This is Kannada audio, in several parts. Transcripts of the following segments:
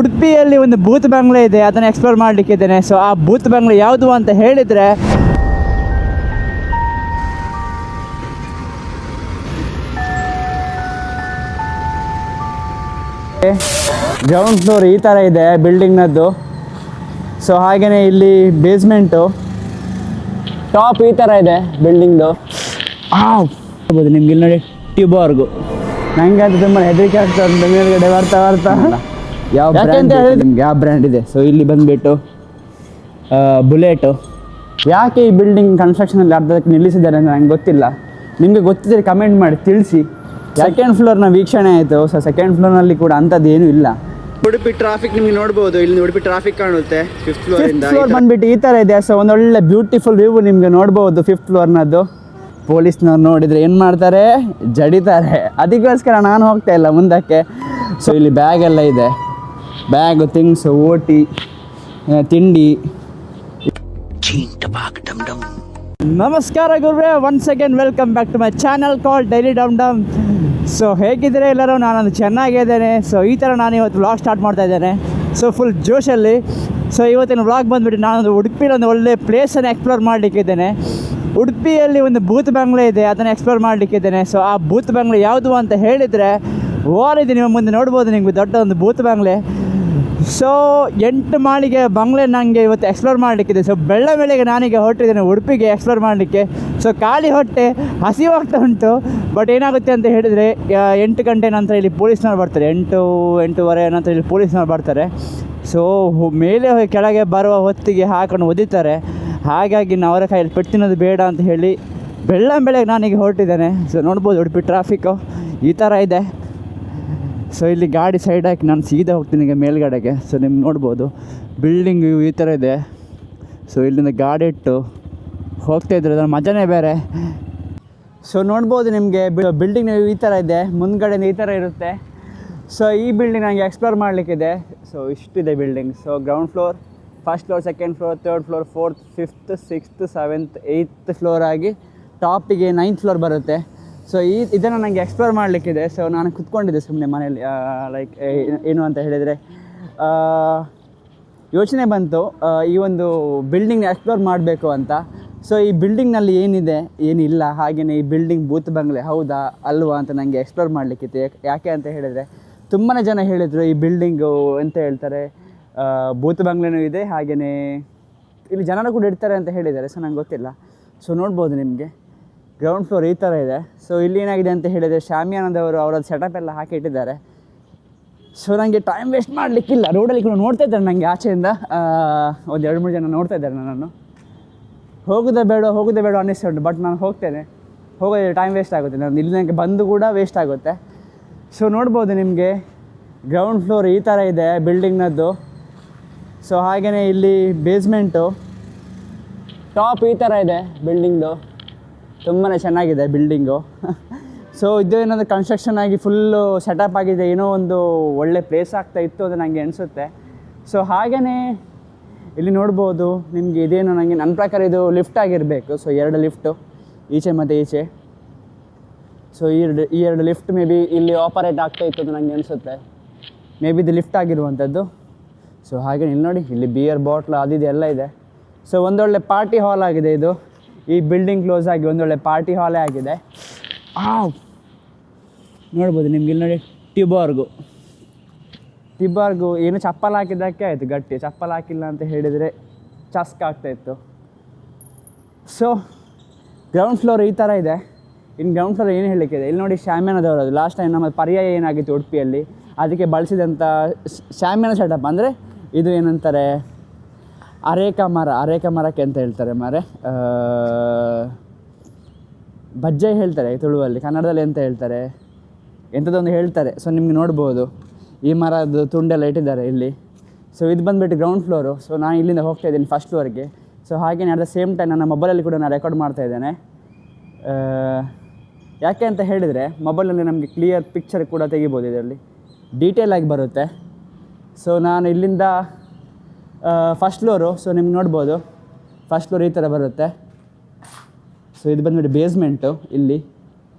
ಉಡುಪಿಯಲ್ಲಿ ಒಂದು ಬೂತ್ ಬಂಗ್ಲೆ ಇದೆ, ಅದನ್ನು ಎಕ್ಸ್ಪ್ಲೋರ್ ಮಾಡಲಿಕ್ಕೆ ಇದ್ದೇನೆ. ಸೊ ಆ ಬೂತ್ ಬಂಗ್ಲೆ ಯಾವುದು ಅಂತ ಹೇಳಿದರೆ ಗ್ರೌಂಡ್ ಫ್ಲೋರ್ ಈ ಥರ ಇದೆ ಬಿಲ್ಡಿಂಗ್ನದ್ದು. ಸೊ ಹಾಗೆಯೇ ಇಲ್ಲಿ ಬೇಸ್ಮೆಂಟು, ಟಾಪ್ ಈ ಥರ ಇದೆ ಬಿಲ್ಡಿಂಗ್ದು. ಆಗ್ಬೋದು ನಿಮ್ಗೆ ಇಲ್ಲಿ ನೋಡಿ ಟ್ಯೂಬರ್ಗು. ನನಗೆ ಅದು ತುಂಬ ಹೆದರಿಕೆ ಆಗ್ತಾ ಉಂಟು ಮೇಲ್ಗಡೆ ಬರ್ತಾ ಯಾವ ಬ್ರ್ಯಾಂಡ್ ನಿಮ್ಗೆ ಯಾವ ಬ್ರ್ಯಾಂಡ್ ಇದೆ. ಸೊ ಇಲ್ಲಿ ಬಂದುಬಿಟ್ಟು ಬುಲೆಟು. ಯಾಕೆ ಈ ಬಿಲ್ಡಿಂಗ್ ಕನ್ಸ್ಟ್ರಕ್ಷನಲ್ಲಿ ಅರ್ಧಕ್ಕೆ ನಿಲ್ಲಿಸಿದ್ದಾರೆ ಅಂತ ನಂಗೆ ಗೊತ್ತಿಲ್ಲ. ನಿಮಗೆ ಗೊತ್ತಿದ್ದರೆ ಕಮೆಂಟ್ ಮಾಡಿ ತಿಳಿಸಿ. ಸೆಕೆಂಡ್ ಫ್ಲೋರ್ನ ವೀಕ್ಷಣೆ ಆಯಿತು. ಸೊ ಸೆಕೆಂಡ್ ಫ್ಲೋರ್ನಲ್ಲಿ ಕೂಡ ಅಂಥದ್ದು ಏನೂ ಇಲ್ಲ. ಉಡುಪಿ ಟ್ರಾಫಿಕ್ ನಿಮಗೆ ನೋಡ್ಬೋದು, ಇಲ್ಲಿ ಉಡುಪಿ ಟ್ರಾಫಿಕ್ ಕಾಣುತ್ತೆ. ಫಿಫ್ತ್ ಫ್ಲೋರ್ ಬಂದುಬಿಟ್ಟು ಈ ಥರ ಇದೆ. ಸೊ ಒಂದೊಳ್ಳೆ ಬ್ಯೂಟಿಫುಲ್ ವ್ಯೂ ನಿಮಗೆ ನೋಡ್ಬೋದು ಫಿಫ್ತ್ ಫ್ಲೋರ್ನದ್ದು. ಪೊಲೀಸ್ನವ್ರು ನೋಡಿದರೆ ಏನು ಮಾಡ್ತಾರೆ, ಜಡಿತಾರೆ. ಅದಕ್ಕೋಸ್ಕರ ನಾನು ಹೋಗ್ತಾ ಇಲ್ಲ ಮುಂದಕ್ಕೆ. ಸೊ ಇಲ್ಲಿ ಬ್ಯಾಗ್ ಎಲ್ಲ ಇದೆ, ಬ್ಯಾಗು, ಥಿಂಗ್ಸು, ಓಟಿ, ತಿಂಡಿ. ನಮಸ್ಕಾರ ಗುರುವೇ, once again welcome back to my channel call Daily Dum Dum. So ಹೇಗಿದ್ದೀರಾ ಎಲ್ಲರೂ? ನಾನೊಂದು ಚೆನ್ನಾಗಿದ್ದೇನೆ. ಸೊ ಈ ಥರ ನಾನು ಇವತ್ತು ವ್ಲಾಗ್ ಸ್ಟಾರ್ಟ್ ಮಾಡ್ತಾ ಇದ್ದೇನೆ. ಸೊ ಫುಲ್ ಜೋಶಲ್ಲಿ. ಸೊ ಇವತ್ತಿನ ವ್ಲಾಗ್ ಬಂದುಬಿಟ್ಟು ನಾನೊಂದು ಉಡುಪಿಲಿ ಒಂದು ಒಳ್ಳೆ ಪ್ಲೇಸನ್ನು ಎಕ್ಸ್ಪ್ಲೋರ್ ಮಾಡಲಿಕ್ಕಿದ್ದೇನೆ. ಉಡುಪಿಯಲ್ಲಿ ಒಂದು ಬೂತ್ ಬಂಗ್ಲೆ ಇದೆ, ಅದನ್ನು ಎಕ್ಸ್ಪ್ಲೋರ್ ಮಾಡಲಿಕ್ಕಿದ್ದೇನೆ. ಸೊ ಆ ಬೂತ್ ಬಂಗ್ಲೆ ಯಾವುದು ಅಂತ ಹೇಳಿದರೆ ವಾಲಿದೆ. ನೀವು ಮುಂದೆ ನೋಡ್ಬೋದು ನಿಮಗೆ ದೊಡ್ಡ ಒಂದು ಬೂತ್ ಬಂಗ್ಲೆ. ಸೊ 8 ಮಾಳಿಗೆ ಬಂಗ್ಲೆ ನನಗೆ ಇವತ್ತು ಎಕ್ಸ್ಪ್ಲೋರ್ ಮಾಡಲಿಕ್ಕಿದೆ. ಸೊ ಬೆಳಗ್ಗೆ ನಾನೀಗ ಹೊರಟಿದ್ದೇನೆ ಉಡುಪಿಗೆ ಎಕ್ಸ್ಪ್ಲೋರ್ ಮಾಡಲಿಕ್ಕೆ. ಸೊ ಖಾಲಿ ಹೊಟ್ಟೆ, ಹಸಿವಾಗ್ತಾ ಉಂಟು. ಬಟ್ ಏನಾಗುತ್ತೆ ಅಂತ ಹೇಳಿದರೆ 8 ಗಂಟೆ ನಂತರ ಇಲ್ಲಿ ಪೊಲೀಸ್ನವ್ರು ಬರ್ತಾರೆ. 8-8:30 ನಂತರ ಇಲ್ಲಿ ಪೊಲೀಸ್ನವ್ರು ಬರ್ತಾರೆ. ಸೊ ಮೇಲೆ ಕೆಳಗೆ ಬರುವ ಹೊತ್ತಿಗೆ ಹಾಕೊಂಡು ಒದಿತಾರೆ. ಹಾಗಾಗಿ ನಾವು ಅವರ ಕೈಯಲ್ಲಿ ಪೆಟ್ಟು ತಿನ್ನೋದು ಬೇಡ ಅಂತ ಹೇಳಿ ಬೆಳಗ್ಗೆ ನಾನೀಗ ಹೊರಟಿದ್ದೇನೆ. ಸೊ ನೋಡ್ಬೋದು ಉಡುಪಿ ಟ್ರಾಫಿಕ್ಕು ಈ ಥರ ಇದೆ. ಸೊ ಇಲ್ಲಿ ಗಾಡಿ ಸೈಡ್ ಹಾಕಿ ನಾನು ಸೀದಾ ಹೋಗ್ತೀನಿ ಈಗ ಮೇಲ್ಗಡೆಗೆ. ಸೊ ನಿಮ್ಗೆ ನೋಡ್ಬೋದು ಬಿಲ್ಡಿಂಗ್ ಈ ಥರ ಇದೆ. ಸೊ ಇಲ್ಲಿಂದ ಗಾಡಿ ಇಟ್ಟು ಹೋಗ್ತಾಯಿದ್ರು, ಅದರ ಮಜಾನೇ ಬೇರೆ. ಸೊ ನೋಡ್ಬೋದು ನಿಮಗೆ ಬಿಲ್ಡಿಂಗ್ ಈ ಥರ ಇದೆ, ಮುಂದ್ಗಡೆ ಈ ಥರ ಇರುತ್ತೆ. ಸೊ ಈ ಬಿಲ್ಡಿಂಗ್ ನನಗೆ ಎಕ್ಸ್ಪ್ಲೋರ್ ಮಾಡಲಿಕ್ಕಿದೆ. ಸೊ ಇಷ್ಟಿದೆ building. So ground floor, first floor, second floor, third floor, 4th, 5th, 6th, 7th, 8th floor ಆಗಿ ಟಾಪಿಗೆ 9th ಫ್ಲೋರ್ ಬರುತ್ತೆ. ಸೊ ಇದನ್ನು ನನಗೆ ಎಕ್ಸ್ಪ್ಲೋರ್ ಮಾಡಲಿಕ್ಕಿದೆ. ಸೊ ನಾನು ಕುತ್ಕೊಂಡಿದ್ದೆ ಸುಮ್ಮನೆ ಮನೇಲಿ. ಲೈಕ್ ಏನು ಅಂತ ಹೇಳಿದರೆ ಯೋಚನೆ ಬಂತು ಈ ಒಂದು ಬಿಲ್ಡಿಂಗ್ನ ಎಕ್ಸ್ಪ್ಲೋರ್ ಮಾಡಬೇಕು ಅಂತ. ಸೊ ಈ ಬಿಲ್ಡಿಂಗ್ನಲ್ಲಿ ಏನಿದೆ ಏನಿಲ್ಲ, ಹಾಗೆಯೇ ಈ ಬಿಲ್ಡಿಂಗ್ ಬೂತ್ ಬಂಗ್ಲೆ ಹೌದಾ ಅಲ್ವಾ ಅಂತ ನನಗೆ ಎಕ್ಸ್ಪ್ಲೋರ್ ಮಾಡಲಿಕ್ಕಿತ್ತು. ಯಾಕೆ ಅಂತ ಹೇಳಿದರೆ ತುಂಬಾ ಜನ ಹೇಳಿದರು ಈ ಬಿಲ್ಡಿಂಗು ಎಂತ ಹೇಳ್ತಾರೆ ಬೂತ್ ಬಂಗ್ಲೆನೂ ಇದೆ, ಹಾಗೆಯೇ ಇಲ್ಲಿ ಜನರು ಕೂಡ ಇರ್ತಾರೆ ಅಂತ ಹೇಳಿದ್ದಾರೆ. ಸೊ ನಂಗೆ ಗೊತ್ತಿಲ್ಲ. ಸೊ ನೋಡ್ಬೋದು ನಿಮಗೆ ಗ್ರೌಂಡ್ ಫ್ಲೋರ್ ಈ ಥರ ಇದೆ. ಸೊ ಇಲ್ಲಿ ಏನಾಗಿದೆ ಅಂತ ಹೇಳಿದರೆ ಶಾಮಿಯಾನದವರು ಅವರದ್ದು ಸೆಟಪ್ ಎಲ್ಲ ಹಾಕಿ ಇಟ್ಟಿದ್ದಾರೆ. ಸೊ ನನಗೆ ಟೈಮ್ ವೇಸ್ಟ್ ಮಾಡಲಿಕ್ಕಿಲ್ಲ. ರೋಡಲ್ಲಿ ಕೂಡ ನೋಡ್ತಾ ಇದ್ದಾರೆ ನನಗೆ ಆಚೆಯಿಂದ ಒಂದು 2-3 ಜನ ನೋಡ್ತಾ ಇದ್ದಾರೆ ನನ್ನನ್ನು. ಹೋಗೋದೇ ಬೇಡ ಅನ್ನಿಸ್ತು. ಬಟ್ ನಾನು ಹೋಗ್ತೇನೆ. ಹೋಗೋದು ಟೈಮ್ ವೇಸ್ಟ್ ಆಗುತ್ತೆ, ನಾನು ಇಲ್ಲಿ ನನಗೆ ಬಂದು ಕೂಡ ವೇಸ್ಟ್ ಆಗುತ್ತೆ. ಸೊ ನೋಡ್ಬೋದು ನಿಮಗೆ ಗ್ರೌಂಡ್ ಫ್ಲೋರ್ ಈ ಥರ ಇದೆ ಬಿಲ್ಡಿಂಗ್ನದ್ದು. ಸೊ ಹಾಗೆಯೇ ಇಲ್ಲಿ ಬೇಸ್ಮೆಂಟು, ಟಾಪ್ ಈ ಥರ ಇದೆ ಬಿಲ್ಡಿಂಗ್ದು. ತುಂಬಾ ಚೆನ್ನಾಗಿದೆ ಬಿಲ್ಡಿಂಗು. ಸೊ ಇದು ಏನಾದರೂ ಕನ್ಸ್ಟ್ರಕ್ಷನ್ ಆಗಿ ಫುಲ್ಲು ಸೆಟಪ್ ಆಗಿದೆ, ಏನೋ ಒಂದು ಒಳ್ಳೆ ಪ್ಲೇಸ್ ಆಗ್ತಾ ಇತ್ತು ಅಂತ ನನಗೆ ಅನಿಸುತ್ತೆ. ಸೊ ಹಾಗೆಯೇ ಇಲ್ಲಿ ನೋಡ್ಬೋದು ನಿಮಗೆ ಇದೇನು ನನ್ನ ಪ್ರಕಾರ ಇದು ಲಿಫ್ಟ್ ಆಗಿರಬೇಕು. ಸೊ 2 ಲಿಫ್ಟು, ಈಚೆ ಮತ್ತು ಈಚೆ. ಸೊ ಈ 2 ಲಿಫ್ಟ್ ಮೇ ಬಿ ಇಲ್ಲಿ ಆಪರೇಟ್ ಆಗ್ತಾ ಇತ್ತು ಅಂತ ನನಗೆ ಅನಿಸುತ್ತೆ. ಮೇ ಬಿ ಇದು ಲಿಫ್ಟ್ ಆಗಿರುವಂಥದ್ದು. ಸೊ ಹಾಗೆ ಇಲ್ಲಿ ನೋಡಿ ಇಲ್ಲಿ ಬಿಯರ್ ಬಾಟ್ಲ್ ಅದಿದೆ ಎಲ್ಲ ಇದೆ. ಸೊ ಒಂದೊಳ್ಳೆ ಪಾರ್ಟಿ ಹಾಲ್ ಆಗಿದೆ ಇದು. ಈ ಬಿಲ್ಡಿಂಗ್ ಕ್ಲೋಸ್ ಆಗಿ ಒಂದೊಳ್ಳೆ ಪಾರ್ಟಿ ಹಾಲೇ ಆಗಿದೆ. ನೋಡ್ಬೋದು ನಿಮ್ಗೆ ಇಲ್ಲಿ ನೋಡಿ ಟ್ಯೂಬರ್ಗು ಏನು ಚಪ್ಪಲ್ ಹಾಕಿದ್ದಕ್ಕೆ ಆಯಿತು ಗಟ್ಟಿ. ಚಪ್ಪಲ್ ಹಾಕಿಲ್ಲ ಅಂತ ಹೇಳಿದರೆ ಚಸ್ಕ್ ಆಗ್ತಾಯಿತ್ತು. ಸೊ ಗ್ರೌಂಡ್ ಫ್ಲೋರ್ ಈ ಥರ ಇದೆ. ಇನ್ನು ಗ್ರೌಂಡ್ ಫ್ಲೋರ್ ಏನು ಹೇಳಲಿಕ್ಕಿದೆ, ಇಲ್ಲಿ ನೋಡಿ ಶಾಮಿಯಾನದವರು ಲಾಸ್ಟ್ ಟೈಮ್ ನಮ್ಮ ಪರ್ಯಾಯ ಏನಾಗಿತ್ತು ಉಡುಪಿಯಲ್ಲಿ ಅದಕ್ಕೆ ಬಳಸಿದಂಥ ಶಾಮಿಯಾನ ಸೆಟಪ್. ಅಂದರೆ ಇದು ಏನಂತಾರೆ ಅರೇಕ ಮರಕ್ಕೆ ಅಂತ ಹೇಳ್ತಾರೆ ಬಜ್ಜೆ ಹೇಳ್ತಾರೆ ತುಳುವಲ್ಲಿ, ಕನ್ನಡದಲ್ಲಿ ಎಂತ ಹೇಳ್ತಾರೆ, ಎಂಥದ್ದೊಂದು ಹೇಳ್ತಾರೆ. ಸೊ ನಿಮ್ಗೆ ನೋಡ್ಬೋದು ಈ ಮರದ್ದು ತುಂಡೆಲ್ಲ ಇಟ್ಟಿದ್ದಾರೆ ಇಲ್ಲಿ. ಸೊ ಇದು ಬಂದುಬಿಟ್ಟು ಗ್ರೌಂಡ್ ಫ್ಲೋರು. ಸೊ ನಾನು ಇಲ್ಲಿಂದ ಹೋಗ್ತಾ ಇದ್ದೀನಿ ಫಸ್ಟ್ ಫ್ಲೋರ್ಗೆ. ಸೊ ಹಾಗೆಯೇ ಅಟ್ ದ ಸೇಮ್ ಟೈಮ್ ನನ್ನ ಮೊಬೈಲಲ್ಲಿ ಕೂಡ ನಾನು ರೆಕಾರ್ಡ್ ಮಾಡ್ತಾ ಇದ್ದೇನೆ. ಯಾಕೆ ಅಂತ ಹೇಳಿದರೆ ಮೊಬೈಲಲ್ಲಿ ನಮಗೆ ಕ್ಲಿಯರ್ ಪಿಕ್ಚರ್ ಕೂಡ ತೆಗಿಬೋದು, ಇದರಲ್ಲಿ ಡೀಟೇಲ್ ಆಗಿ ಬರುತ್ತೆ. ಸೊ ನಾನು ಇಲ್ಲಿಂದ ಫಸ್ಟ್ ಫ್ಲೋರು. ಸೊ ನಿಮ್ಗೆ ನೋಡ್ಬೋದು ಫಸ್ಟ್ ಫ್ಲೋರ್ ಈ ಥರ ಬರುತ್ತೆ. ಸೊ ಇದು ಬಂದುಬಿಟ್ಟು ಬೇಸ್ಮೆಂಟು. ಇಲ್ಲಿ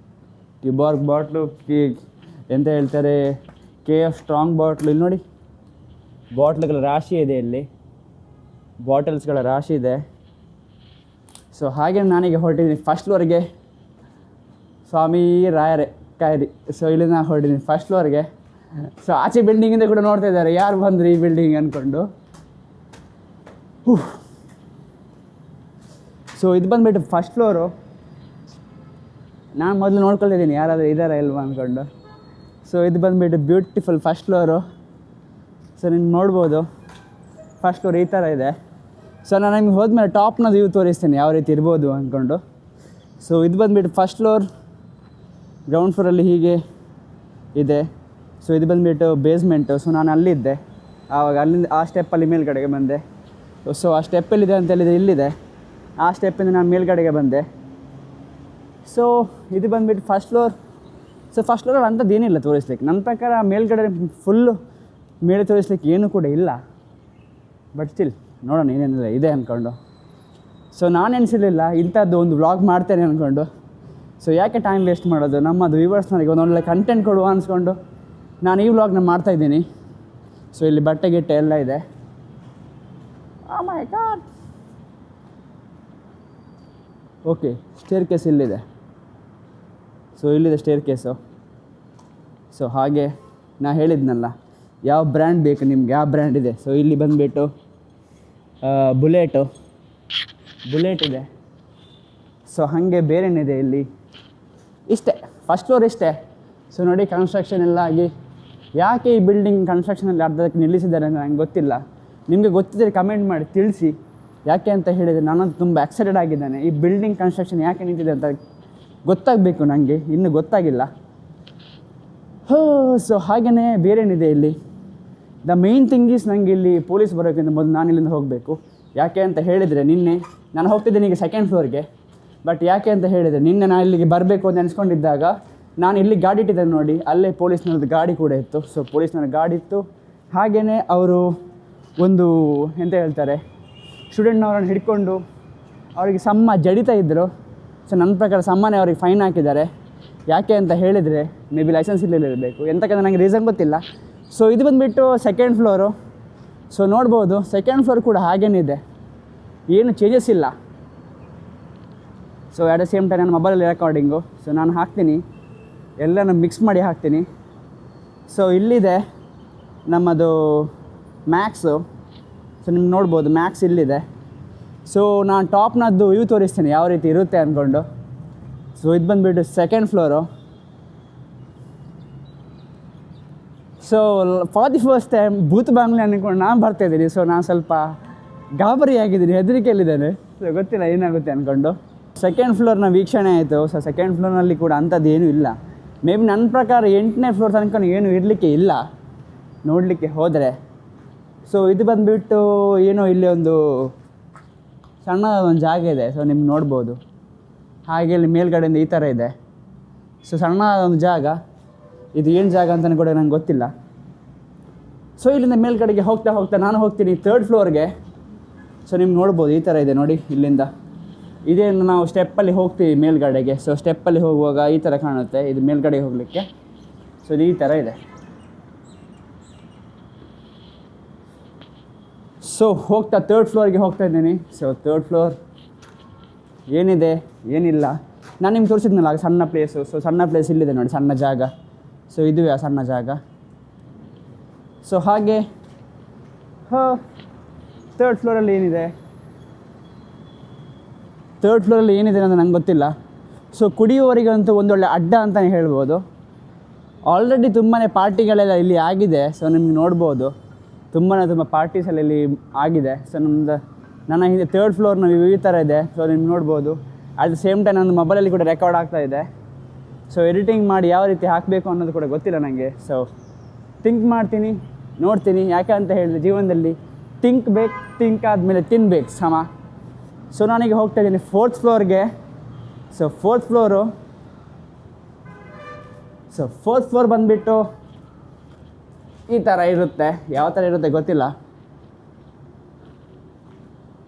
ಟ್ಯೂಬಾರ್ಗ್ ಬಾಟ್ಲು ಎಂತ ಹೇಳ್ತಾರೆ KF ಸ್ಟ್ರಾಂಗ್ ಬಾಟ್ಲು ಇಲ್ಲಿ ನೋಡಿ ಬಾಟ್ಲ್ಗಳ ರಾಶಿ ಇದೆ ಇಲ್ಲಿ, ಬಾಟಲ್ಸ್ಗಳ ರಾಶಿ ಇದೆ. ಸೊ ಹಾಗೆ ನಾನೀಗ ಹೊರಟಿದ್ದೀನಿ ಫಸ್ಟ್ ಫ್ಲೋರ್ಗೆ. ಸ್ವಾಮಿ ರಾಯರೇ ಕಾಯಿರಿ. ಸೊ ಇಲ್ಲಿಂದ ನಾನು ಹೊರಟಿದ್ದೀನಿ ಫಸ್ಟ್ ಫ್ಲೋರ್ಗೆ. ಸೊ ಆಚೆ ಬಿಲ್ಡಿಂಗಿಂದ ಕೂಡ ನೋಡ್ತಾ ಇದ್ದಾರೆ ಯಾರು ಬಂದರು ಈ ಬಿಲ್ಡಿಂಗ್ ಅಂದ್ಕೊಂಡು. ಸೊ ಇದು ಬಂದುಬಿಟ್ಟು ಫಸ್ಟ್ ಫ್ಲೋರು. ನಾನು ಮೊದಲು ನೋಡ್ಕೊಳ್ತಿದ್ದೀನಿ ಯಾರಾದರೂ ಇದ್ದಾರಾ ಇಲ್ವಾ ಅಂದ್ಕೊಂಡು. ಸೊ ಇದು ಬಂದುಬಿಟ್ಟು ಬ್ಯೂಟಿಫುಲ್ ಫಸ್ಟ್ ಫ್ಲೋರು. ಸೊ ನೀವು ನೋಡ್ಬೋದು ಫಸ್ಟ್ ಫ್ಲೋರ್ ಈ ಥರ ಇದೆ. ಸೊ ನಾನು ನಿಮ್ಗೆ ಹೋದ್ಮೇಲೆ ಟಾಪ್ನ ವ್ಯೂ ತೋರಿಸ್ತೀನಿ ಯಾವ ರೀತಿ ಇರ್ಬೋದು ಅಂದ್ಕೊಂಡು. ಸೊ ಇದು ಬಂದುಬಿಟ್ಟು ಫಸ್ಟ್ ಫ್ಲೋರ್. ಗ್ರೌಂಡ್ ಫ್ಲೋರಲ್ಲಿ ಹೀಗೆ ಇದೆ. ಸೊ ಇದು ಬಂದುಬಿಟ್ಟು ಬೇಸ್ಮೆಂಟು. ಸೊ ನಾನು ಅಲ್ಲಿದ್ದೆ ಆವಾಗ, ಅಲ್ಲಿಂದ ಆ ಸ್ಟೆಪ್ಪಲ್ಲಿ ಮೇಲ್ಗಡೆಗೆ ಬಂದೆ. ಸೊ ಆ ಸ್ಟೆಪ್ಪಲ್ಲಿದೆ ಅಂತ ಹೇಳಿದರೆ ಇಲ್ಲಿದೆ, ಆ ಸ್ಟೆಪ್ಪಿಂದ ನಾನು ಮೇಲ್ಗಡೆಗೆ ಬಂದೆ. ಸೊ ಇದು ಬಂದುಬಿಟ್ಟು ಫಸ್ಟ್ ಫ್ಲೋರ್. ಸೊ ಫಸ್ಟ್ ಫ್ಲೋರಲ್ಲಿ ಅಂಥದ್ದು ಏನಿಲ್ಲ ತೋರಿಸ್ಲಿಕ್ಕೆ. ನನ್ನ ಪ್ರಕಾರ ಮೇಲ್ಗಡೆ ಫುಲ್ಲು ಮೇಲೆ ತೋರಿಸ್ಲಿಕ್ಕೆ ಏನೂ ಕೂಡ ಇಲ್ಲ. ಬಟ್ ಸ್ಟಿಲ್ ನೋಡೋಣ ಏನೇನಿಲ್ಲ ಇದೆ ಅಂದ್ಕೊಂಡು. ಸೊ ನಾನು ಎನಿಸಿರಲಿಲ್ಲ ಇಂಥದ್ದು ಒಂದು ವ್ಲಾಗ್ ಮಾಡ್ತೇನೆ ಅಂದ್ಕೊಂಡು. ಸೊ ಯಾಕೆ ಟೈಮ್ ವೇಸ್ಟ್ ಮಾಡೋದು, ನಮ್ಮದು ವ್ಯೂವರ್ಸ್ನವರಿಗೆ ಒಂದು ಒಳ್ಳೆ ಕಂಟೆಂಟ್ ಕೊಡುವ ಅನ್ಸ್ಕೊಂಡು ನಾನು ಈ ವ್ಲಾಗ್ನ ಮಾಡ್ತಾಯಿದ್ದೀನಿ. ಸೊ ಇಲ್ಲಿ ಬಟ್ಟೆ ಗಿಟ್ಟೆ ಎಲ್ಲ ಇದೆ. ಓ my god. Okay, stair case ಇಲ್ಲಿದೆ. ಸೊ ಇಲ್ಲಿದೆ ಸ್ಟೇರ್ ಕೇಸು. ಸೊ ಹಾಗೆ ನಾ ಹೇಳಿದ್ನಲ್ಲ ಯಾವ ಬ್ರ್ಯಾಂಡ್ ಬೇಕು ನಿಮ್ಗೆ, ಯಾವ ಬ್ರ್ಯಾಂಡ್ ಇದೆ. ಸೊ ಇಲ್ಲಿ ಬಂದುಬಿಟ್ಟು ಬುಲೆಟ್ ಇದೆ. ಸೊ ಹಾಗೆ ಬೇರೆನಿದೆ ಇಲ್ಲಿ. ಇಷ್ಟೇ ಫಸ್ಟ್ ಫ್ಲೋರ್ ಇಷ್ಟೇ. ಸೊ ನೋಡಿ ಕನ್ಸ್ಟ್ರಕ್ಷನ್ ಎಲ್ಲ ಆಗಿ, ಯಾಕೆ ಈ ಬಿಲ್ಡಿಂಗ್ ಕನ್ಸ್ಟ್ರಕ್ಷನಲ್ಲಿ ಅರ್ಧಕ್ಕೆ ನಿಲ್ಲಿಸಿದ್ದಾರೆ ಅಂತ ನಂಗೆ ಗೊತ್ತಿಲ್ಲ. ನಿಮಗೆ ಗೊತ್ತಿದ್ದರೆ ಕಮೆಂಟ್ ಮಾಡಿ ತಿಳಿಸಿ. ಯಾಕೆ ಅಂತ ಹೇಳಿದರೆ ನಾನಂತೂ ತುಂಬ ಎಕ್ಸೈಟೆಡ್ ಆಗಿದ್ದೇನೆ. ಈ ಬಿಲ್ಡಿಂಗ್ ಕನ್ಸ್ಟ್ರಕ್ಷನ್ ಯಾಕೆ ನಿಂತಿದೆ ಅಂತ ಗೊತ್ತಾಗಬೇಕು ನನಗೆ, ಇನ್ನೂ ಗೊತ್ತಾಗಿಲ್ಲ. ಸೊ ಹಾಗೆಯೇ ಬೇರೇನಿದೆ ಇಲ್ಲಿ. ದ ಮೇನ್ ಥಿಂಗ್ ಈಸ್ ನನಗೆ ಇಲ್ಲಿ ಪೊಲೀಸ್ ಬರೋಕ್ಕಿಂತ ಮೊದಲು ನಾನು ಇಲ್ಲಿಂದ ಹೋಗಬೇಕು. ಯಾಕೆ ಅಂತ ಹೇಳಿದರೆ ನಿನ್ನೆ ನಾನು ಹೋಗ್ತಿದ್ದೇನೆ ಈಗ ಸೆಕೆಂಡ್ ಫ್ಲೋರ್ಗೆ. ಬಟ್ ಯಾಕೆ ಅಂತ ಹೇಳಿದರೆ ನಿನ್ನೆ ನಾನು ಇಲ್ಲಿಗೆ ಬರಬೇಕು ಅಂತ ನೆನೆಸ್ಕೊಂಡಿದ್ದಾಗ ನಾನು ಇಲ್ಲಿ ಗಾಡಿ ಇಟ್ಟಿದ್ದೆ ನೋಡಿ, ಅಲ್ಲೇ ಪೊಲೀಸ್ನವ್ರದ್ದು ಗಾಡಿ ಕೂಡ ಇತ್ತು. ಸೊ ಪೊಲೀಸ್ನವ್ರ ಗಾಡಿ ಇತ್ತು. ಹಾಗೆಯೇ ಅವರು ಒಂದು ಎಂತ ಹೇಳ್ತಾರೆ, ಸ್ಟೂಡೆಂಟ್ನವರನ್ನು ಹಿಡ್ಕೊಂಡು ಅವರಿಗೆ ಜಡಿತಾ ಇದ್ದರು. ಸೊ ನನ್ನ ಪ್ರಕಾರ ಸಮ್ಮನೆ ಅವ್ರಿಗೆ ಫೈನ್ ಹಾಕಿದ್ದಾರೆ. ಯಾಕೆ ಅಂತ ಹೇಳಿದರೆ ಮೇ ಬಿ ಲೈಸೆನ್ಸ್ ಇರಬೇಕು, ಎಂತಕ್ಕಂತ ನನಗೆ ರೀಸನ್ ಗೊತ್ತಿಲ್ಲ. ಸೊ ಇದು ಬಂದುಬಿಟ್ಟು ಸೆಕೆಂಡ್ ಫ್ಲೋರು. ಸೊ ನೋಡ್ಬೋದು ಸೆಕೆಂಡ್ ಫ್ಲೋರ್ ಕೂಡ ಹಾಗೇನಿದೆ, ಏನು ಚೇಂಜಸ್ ಇಲ್ಲ. So at the same time ನನ್ನ ಮೊಬೈಲಲ್ಲಿ ರೆಕಾರ್ಡಿಂಗು. ಸೊ ನಾನು ಹಾಕ್ತೀನಿ, ಎಲ್ಲನೂ ಮಿಕ್ಸ್ ಮಾಡಿ ಹಾಕ್ತೀನಿ. ಸೊ ಇಲ್ಲಿದೆ ನಮ್ಮದು ಮ್ಯಾಕ್ಸು. ಸೊ ನಿಮ್ಗೆ ನೋಡ್ಬೋದು ಮ್ಯಾಕ್ಸ್ ಇಲ್ಲಿದೆ. ಸೊ ನಾನು ಟಾಪ್ನದ್ದು ವ್ಯೂ ತೋರಿಸ್ತೀನಿ ಯಾವ ರೀತಿ ಇರುತ್ತೆ ಅಂದ್ಕೊಂಡು. ಸೊ ಇದು ಬಂದುಬಿಟ್ಟು second floor. So for the first time ಭೂತ್ ಬಾಂಗ್ಲೆ ಅಂದ್ಕೊಂಡು ನಾನು ಬರ್ತಾಯಿದ್ದೀನಿ. ಸೊ ನಾನು ಸ್ವಲ್ಪ ಗಾಬರಿ ಆಗಿದ್ದೀನಿ, ಹೆದರಿಕೆಯಲ್ಲಿದ್ದೇನೆ. ಸೊ ಗೊತ್ತಿಲ್ಲ ಏನಾಗುತ್ತೆ ಅಂದ್ಕೊಂಡು. ಸೆಕೆಂಡ್ ಫ್ಲೋರ್ನ ವೀಕ್ಷಣೆ ಆಯಿತು. ಸೊ ಸೆಕೆಂಡ್ ಫ್ಲೋರ್ನಲ್ಲಿ ಕೂಡ ಅಂಥದ್ದು ಏನೂ ಇಲ್ಲ. ಮೇ ಬಿ ನನ್ನ ಪ್ರಕಾರ 8ನೇ ಫ್ಲೋರ್ ತನಕ ಏನೂ ಇರಲಿಕ್ಕೆ ಇಲ್ಲ ನೋಡಲಿಕ್ಕೆ ಹೋದರೆ. ಸೊ ಇದು ಬಂದುಬಿಟ್ಟು ಏನೋ ಇಲ್ಲಿ ಒಂದು ಸಣ್ಣ ಒಂದು ಜಾಗ ಇದೆ. ಸೊ ನಿಮ್ಗೆ ನೋಡ್ಬೋದು ಹಾಗೆ ಇಲ್ಲಿ ಮೇಲ್ಗಡೆಯಿಂದ ಈ ಥರ ಇದೆ. ಸೊ ಸಣ್ಣ ಒಂದು ಜಾಗ, ಇದು ಏನು ಜಾಗ ಅಂತಲೂ ಕೂಡ ನಂಗೆ ಗೊತ್ತಿಲ್ಲ. ಸೊ ಇಲ್ಲಿಂದ ಮೇಲ್ಗಡೆಗೆ ಹೋಗ್ತಾ ನಾನು ಹೋಗ್ತೀನಿ 3rd ಫ್ಲೋರ್ಗೆ. ಸೊ ನಿಮ್ಗೆ ನೋಡ್ಬೋದು ಈ ಥರ ಇದೆ ನೋಡಿ, ಇಲ್ಲಿಂದ ಇದೇನು ನಾವು ಸ್ಟೆಪ್ಪಲ್ಲಿ ಹೋಗ್ತೀವಿ ಮೇಲ್ಗಡೆಗೆ. ಸೊ ಸ್ಟೆಪ್ಪಲ್ಲಿ ಹೋಗುವಾಗ ಈ ಥರ ಕಾಣುತ್ತೆ ಇದು ಮೇಲ್ಗಡೆಗೆ ಹೋಗಲಿಕ್ಕೆ. ಸೊ ಇದು ಈ ಥರ ಇದೆ. ಸೊ ಹೋಗ್ತಾ 3rd ಫ್ಲೋರ್ಗೆ ಹೋಗ್ತಾ ಇದ್ದೀನಿ. ಸೊ 3rd ಫ್ಲೋರ್ ಏನಿದೆ ಏನಿಲ್ಲ ನಾನು ನಿಮ್ಗೆ ತೋರಿಸಿದ್ನಲ್ಲ ಸಣ್ಣ ಪ್ಲೇಸು. ಸೊ ಸಣ್ಣ ಪ್ಲೇಸ್ ಇಲ್ಲಿದೆ ನೋಡಿ, ಸಣ್ಣ ಜಾಗ. ಸೊ ಇದುವೇ ಆ ಸಣ್ಣ ಜಾಗ. ಸೊ ಹಾಗೆ 3rd ಫ್ಲೋರಲ್ಲಿ ಏನಿದೆ, 3rd ಫ್ಲೋರಲ್ಲಿ ಏನಿದೆ ಅಂತ ನಂಗೆ ಗೊತ್ತಿಲ್ಲ. ಸೊ ಕುಡಿಯುವವರಿಗಂತೂ ಒಂದೊಳ್ಳೆ ಅಡ್ಡ ಅಂತಲೇ ಹೇಳ್ಬೋದು. ಆಲ್ರೆಡಿ ತುಂಬಾ ಪಾರ್ಟಿಗಳೆಲ್ಲ ಇಲ್ಲಿ ಆಗಿದೆ. ಸೊ ನಿಮ್ಗೆ ನೋಡ್ಬೋದು ತುಂಬ ಪಾರ್ಟೀಸೆಲ್ಲ ಇಲ್ಲಿ ಆಗಿದೆ. ಸೊ ನನ್ನ ಹಿಂದೆ 3rd ಫ್ಲೋರ್ನ ಈ ಥರ ಇದೆ. ಸೊ ನಿಮ್ಗೆ ನೋಡ್ಬೋದು. ಅಟ್ ದ ಸೇಮ್ ಟೈಮ್ ನನ್ನ ಮೊಬೈಲಲ್ಲಿ ಕೂಡ ರೆಕಾರ್ಡ್ ಆಗ್ತಾಯಿದೆ. ಸೊ ಎಡಿಟಿಂಗ್ ಮಾಡಿ ಯಾವ ರೀತಿ ಹಾಕಬೇಕು ಅನ್ನೋದು ಕೂಡ ಗೊತ್ತಿಲ್ಲ ನನಗೆ. ಸೊ ಥಿಂಕ್ ಮಾಡ್ತೀನಿ, ನೋಡ್ತೀನಿ. ಯಾಕೆ ಅಂತ ಹೇಳಿದ್ರೆ ಜೀವನದಲ್ಲಿ ಥಿಂಕ್ ಆದಮೇಲೆ ತಿನ್ಬೇಕು ಸಮ. ಸೊ ನಾನೀಗ ಹೋಗ್ತಾ ಇದ್ದೀನಿ 4th ಫ್ಲೋರ್ಗೆ. So 4th floor. So 4th floor ಬಂದುಬಿಟ್ಟು ಈ ಥರ ಇರುತ್ತೆ. ಯಾವ ಥರ ಇರುತ್ತೆ ಗೊತ್ತಿಲ್ಲ.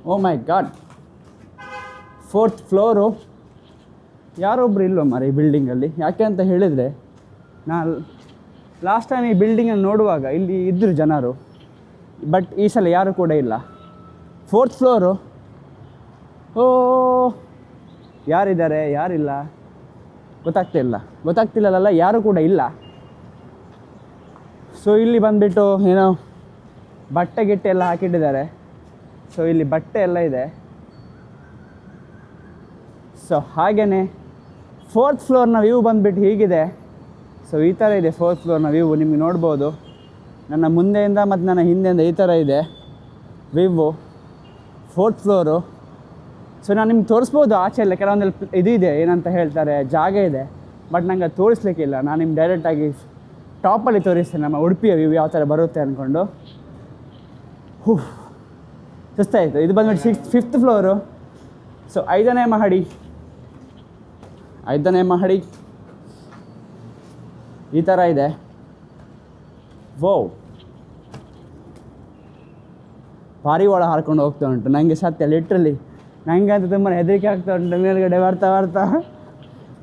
Oh my god, 4th floor. ಯಾರೊಬ್ಬರು ಇಲ್ಲೋ ಮಾರೆ ಈ ಬಿಲ್ಡಿಂಗಲ್ಲಿ. ಯಾಕೆ ಅಂತ ಹೇಳಿದರೆ ನಾನು ಲಾಸ್ಟ್ ಟೈಮ್ ಈ ಬಿಲ್ಡಿಂಗನ್ನು ನೋಡುವಾಗ ಇಲ್ಲಿ ಇದ್ದರು ಜನರು. ಬಟ್ ಈ ಸಲ ಯಾರೂ ಕೂಡ ಇಲ್ಲ. 4th floor. ಓ, ಯಾರಿದ್ದಾರೆ ಯಾರಿಲ್ಲ ಗೊತ್ತಾಗ್ತಿಲ್ಲಲ್ಲ, ಯಾರೂ ಕೂಡ ಇಲ್ಲ. ಸೊ ಇಲ್ಲಿ ಬಂದುಬಿಟ್ಟು ಏನೋ ಬಟ್ಟೆ ಗಿಟ್ಟೆ ಎಲ್ಲ ಹಾಕಿಟ್ಟಿದ್ದಾರೆ. ಸೊ ಇಲ್ಲಿ ಬಟ್ಟೆ ಎಲ್ಲ ಇದೆ. ಸೊ ಹಾಗೆಯೇ 4th ಫ್ಲೋರ್ನ ವ್ಯೂ ಬಂದುಬಿಟ್ಟು ಹೀಗಿದೆ. ಸೊ ಈ ಥರ ಇದೆ 4th ಫ್ಲೋರ್ನ ವ್ಯೂ. ನಿಮಗೆ ನೋಡ್ಬೋದು, ನನ್ನ ಮುಂದೆಯಿಂದ ಮತ್ತು ನನ್ನ ಹಿಂದೆಯಿಂದ ಈ ಥರ ಇದೆ ವ್ಯೂ 4th ಫ್ಲೋರು. ಸೊ ನಾನು ನಿಮ್ಗೆ ತೋರಿಸ್ಬೋದು ಆಚೆ ಎಲ್ಲ ಕೆಲವೊಂದಲ್ಲಿ ಇದು ಇದೆ, ಏನಂತ ಹೇಳ್ತಾರೆ, ಜಾಗ ಇದೆ. ಬಟ್ ನಂಗೆ ಅದು ತೋರಿಸ್ಲಿಕ್ಕಿಲ್ಲ. ನಾನು ನಿಮ್ಗೆ ಡೈರೆಕ್ಟಾಗಿ ಟಾಪಲ್ಲಿ ತೋರಿಸ್ತೇನೆ ನಮ್ಮ ಉಡುಪಿಯ ವ್ಯೂ ಯಾವ ಥರ ಬರುತ್ತೆ ಅಂದ್ಕೊಂಡು. ಸುಸ್ತಾಯಿತು. ಇದು ಬಂದ್ಬಿಟ್ಟು 5th ಫ್ಲೋರು. ಸೊ 5ನೇ ಮಹಡಿ ಈ ಥರ ಇದೆ. ಪಾರಿವಾಳ ಹಾರ್ಕೊಂಡು ಹೋಗ್ತಾ ಉಂಟು. ನನಗೆ ಸತ್ಯ ಲಿಟ್ರಲಿ ನನಗೆ ಅಂತ ತುಂಬಾ ಹೆದರಿಕೆ ಆಗ್ತಾ ಉಂಟು ಮೇಲ್ಗಡೆ ಬರ್ತಾ.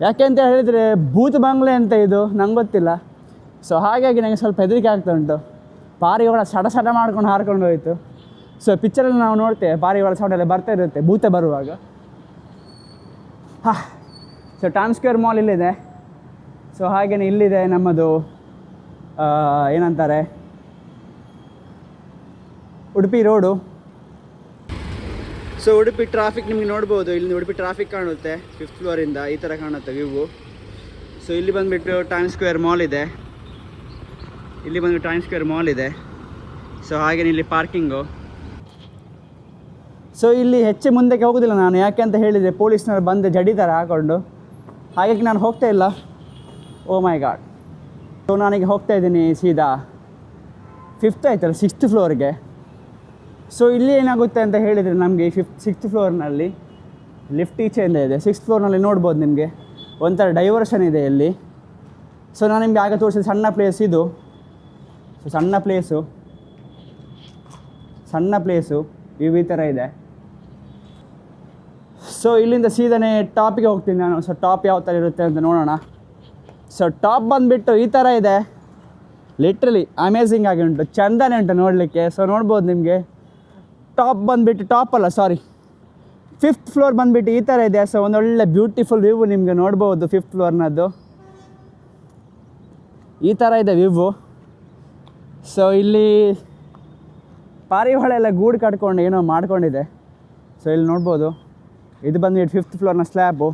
ಯಾಕೆ ಅಂತ ಹೇಳಿದರೆ ಭೂತ ಬಂಗ್ಲೆ ಅಂತ ಇದು, ನಂಗೆ ಗೊತ್ತಿಲ್ಲ. ಸೊ ಹಾಗಾಗಿ ನನಗೆ ಸ್ವಲ್ಪ ಹೆದರಿಕೆ ಆಗ್ತಾ ಉಂಟು. ಪಾರಿವಾಳ ಸಡ ಮಾಡ್ಕೊಂಡು ಹಾರ್ಕೊಂಡು ಹೋಯಿತು. ಸೊ ಪಿಕ್ಚರಲ್ಲಿ ನಾವು ನೋಡ್ತೇವೆ ಪಾರಿವಾಳ ಸೌಂಡ್ ಎಲ್ಲ ಬರ್ತಾ ಇರುತ್ತೆ ಭೂತ ಬರುವಾಗ. ಸೊ ಟೈಮ್ ಸ್ಕ್ವೇರ್ ಮಾಲ್ ಇಲ್ಲಿದೆ. ಸೊ ಹಾಗೆಯೇ ಇಲ್ಲಿದೆ ನಮ್ಮದು ಏನಂತಾರೆ, Udupi road. So Udupi traffic ನಿಮಗೆ ನೋಡ್ಬೋದು. ಇಲ್ಲಿ ಉಡುಪಿ ಟ್ರಾಫಿಕ್ ಕಾಣುತ್ತೆ 5th ಫ್ಲೋರಿಂದ ಈ ಥರ ಕಾಣುತ್ತೆ ವ್ಯೂ. ಸೊ ಇಲ್ಲಿ ಬಂದುಬಿಟ್ಟು ಟೈಮ್ ಸ್ಕ್ವೇರ್ ಮಾಲ್ ಇದೆ. ಸೊ ಹಾಗೆಯೇ ಇಲ್ಲಿ ಪಾರ್ಕಿಂಗು. ಸೊ ಇಲ್ಲಿ ಹೆಚ್ಚು ಮುಂದಕ್ಕೆ ಹೋಗೋದಿಲ್ಲ ನಾನು, ಯಾಕೆ ಅಂತ ಹೇಳಿದರೆ ಪೊಲೀಸ್ನವ್ರು ಬಂದು ಜಡಿತಾರೆ ಹಾಕ್ಕೊಂಡು. ಹಾಗಾಗಿ ನಾನು ಹೋಗ್ತಾ ಇಲ್ಲ. ಓ ಮೈ ಗಾಡ್. ಸೊ ನಾನೀಗ ಹೋಗ್ತಾ ಇದ್ದೀನಿ ಸೀದಾ 5th ಆಯ್ತಲ್ಲ 6th ಫ್ಲೋರ್ಗೆ. ಸೊ ಇಲ್ಲಿ ಏನಾಗುತ್ತೆ ಅಂತ ಹೇಳಿದರೆ ನಮಗೆ 6th ಫ್ಲೋರ್ನಲ್ಲಿ ಲಿಫ್ಟ್ ಈಚೆಯಿಂದ ಇದೆ. 6th ಫ್ಲೋರ್ನಲ್ಲಿ ನೋಡ್ಬೋದು ನಿಮಗೆ ಒಂಥರ ಡೈವರ್ಷನ್ ಇದೆ ಇಲ್ಲಿ. ಸೊ ನಾನು ನಿಮಗೆ ಆಗ ತೋರಿಸಿದ ಸಣ್ಣ ಪ್ಲೇಸ್ ಇದು. ಸೊ ಸಣ್ಣ ಪ್ಲೇಸು ಇವು ಈ ಥರ ಇದೆ. ಸೊ ಇಲ್ಲಿಂದ ಸೀದಾನೇ ಟಾಪಿಗೆ ಹೋಗ್ತೀನಿ ನಾನು. ಸೊ ಟಾಪ್ ಯಾವ ಥರ ಇರುತ್ತೆ ಅಂತ ನೋಡೋಣ. ಸೊ ಟಾಪ್ ಬಂದುಬಿಟ್ಟು ಈ ಥರ ಇದೆ. ಲಿಟ್ರಲಿ ಅಮೇಝಿಂಗ್ ಆಗಿ ಉಂಟು, ಚೆಂದನೇ ಉಂಟು ನೋಡಲಿಕ್ಕೆ. ಸೊ ನೋಡ್ಬೋದು ನಿಮಗೆ ಟಾಪ್ ಬಂದುಬಿಟ್ಟು 5th ಫ್ಲೋರ್ ಬಂದುಬಿಟ್ಟು ಈ ಥರ ಇದೆ. ಸೊ ಒಂದೊಳ್ಳೆ ಬ್ಯೂಟಿಫುಲ್ ವ್ಯೂ ನಿಮಗೆ ನೋಡ್ಬೋದು 5th ಫ್ಲೋರ್ನದ್ದು ಈ ಥರ ಇದೆ ವ್ಯೂ. ಸೊ ಇಲ್ಲಿ ಪಾರಿವಾಳ ಎಲ್ಲ ಗೂಡು ಕಟ್ಕೊಂಡು ಏನೋ ಮಾಡ್ಕೊಂಡಿದೆ. ಸೊ ಇಲ್ಲಿ ನೋಡ್ಬೋದು ಇದು ಬಂದುಬಿಟ್ಟು 5th ಫ್ಲೋರ್ನ ಸ್ಲ್ಯಾಬು.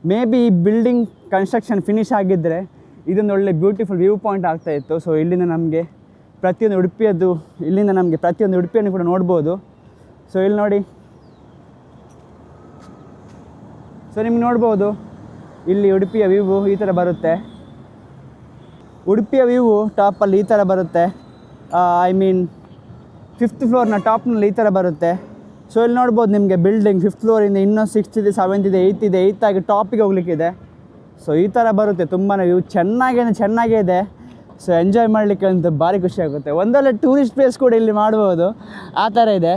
ಮೇ ಬಿ ಈ ಬಿಲ್ಡಿಂಗ್ ಕನ್ಸ್ಟ್ರಕ್ಷನ್ ಫಿನಿಷ್ ಆಗಿದ್ದರೆ ಇದೊಂದು ಒಳ್ಳೆ ಬ್ಯೂಟಿಫುಲ್ ವ್ಯೂ ಪಾಯಿಂಟ್ ಆಗ್ತಾಯಿತ್ತು. ಸೊ ಇಲ್ಲಿಂದ ನಮಗೆ ಪ್ರತಿಯೊಂದು ಉಡುಪಿಯನ್ನು ಕೂಡ ನೋಡ್ಬೋದು. ಸೊ ಇಲ್ಲಿ ನೋಡಿ, ಸೊ ನಿಮ್ಗೆ ನೋಡ್ಬೋದು ಇಲ್ಲಿ ಉಡುಪಿಯ ವ್ಯೂ ಈ ಥರ ಬರುತ್ತೆ. ಉಡುಪಿಯ ವ್ಯೂ ಟಾಪಲ್ಲಿ ಈ ಥರ ಬರುತ್ತೆ. ಐ ಮೀನ್ 5th ಫ್ಲೋರ್ನ ಟಾಪ್ನಲ್ಲಿ ಈ ಥರ ಬರುತ್ತೆ. ಸೊ ಇಲ್ಲಿ ನೋಡ್ಬೋದು ನಿಮಗೆ ಬಿಲ್ಡಿಂಗ್ 5th ಫ್ಲೋರಿಂದ ಇನ್ನೂ 6th ಇದೆ, 7th ಇದೆ, 8th ಇದೆ, 8th ಆಗಿ ಟಾಪಿಗೆ ಹೋಗ್ಲಿಕ್ಕಿದೆ. ಸೊ ಈ ಥರ ಬರುತ್ತೆ. ತುಂಬಾ ವ್ಯೂ ಚೆನ್ನಾಗೇ ಇದೆ. ಸೊ ಎಂಜಾಯ್ ಮಾಡಲಿಕ್ಕೆ ಅಂತೂ ಭಾರಿ ಖುಷಿ ಆಗುತ್ತೆ. ಒಂದೊಳ್ಳೆ ಟೂರಿಸ್ಟ್ ಪ್ಲೇಸ್ ಕೂಡ ಇಲ್ಲಿ ಮಾಡ್ಬೋದು, ಆ ಥರ ಇದೆ.